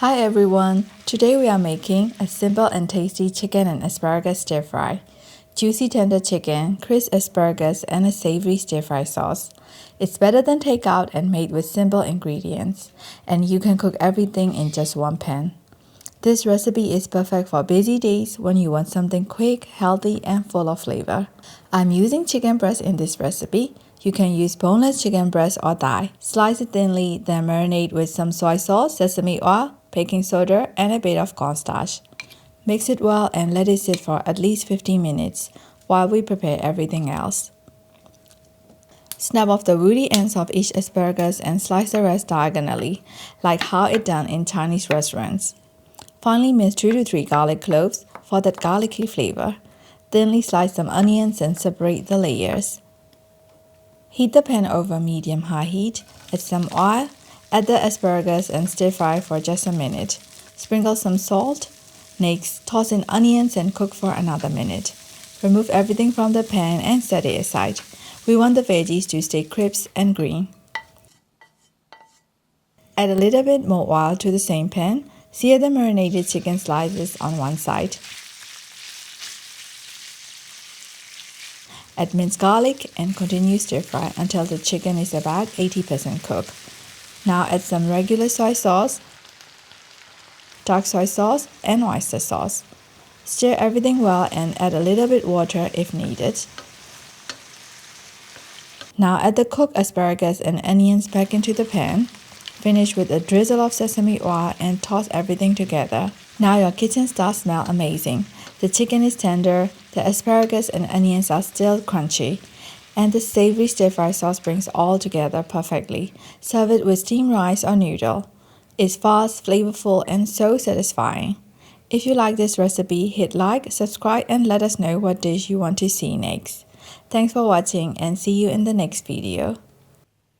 Hi everyone! Today we are making a simple and tasty chicken and asparagus stir fry. Juicy tender chicken, crisp asparagus, and a savory stir fry sauce. It's better than takeout and made with simple ingredients, and you can cook everything in just one pan. This recipe is perfect for busy days when you want something quick, healthy, and full of flavor. I'm using chicken breast in this recipe. You can use boneless chicken breast or thigh. Slice it thinly, then marinate with some soy sauce, sesame oil, baking soda, and a bit of cornstarch. Mix it well and let it sit for at least 15 minutes while we prepare everything else. Snap off the woody ends of each asparagus and slice the rest diagonally, like how it's done in Chinese restaurants. Finally, mince 2 to 3 garlic cloves for that garlicky flavor. Thinly slice some onions and separate the layers. Heat the pan over medium-high heat, add some oil, add the asparagus and stir fry for just a minute. Sprinkle some salt. Next, toss in onions and cook for another minute. Remove everything from the pan and set it aside. We want the veggies to stay crisp and green. Add a little bit more oil to the same pan. Sear the marinated chicken slices on one side. Add minced garlic and continue stir fry until the chicken is about 80% cooked. Now add some regular soy sauce, dark soy sauce, and oyster sauce. Stir everything well and add a little bit water if needed. Now add the cooked asparagus and onions back into the pan. Finish with a drizzle of sesame oil and toss everything together. Now your kitchen starts to smell amazing. The chicken is tender, the asparagus and onions are still crunchy, and the savory stir-fry sauce brings all together perfectly. Serve it with steamed rice or noodle. It's fast, flavorful, and so satisfying. If you like this recipe, hit like, subscribe, and let us know what dish you want to see next. Thanks for watching and see you in the next video.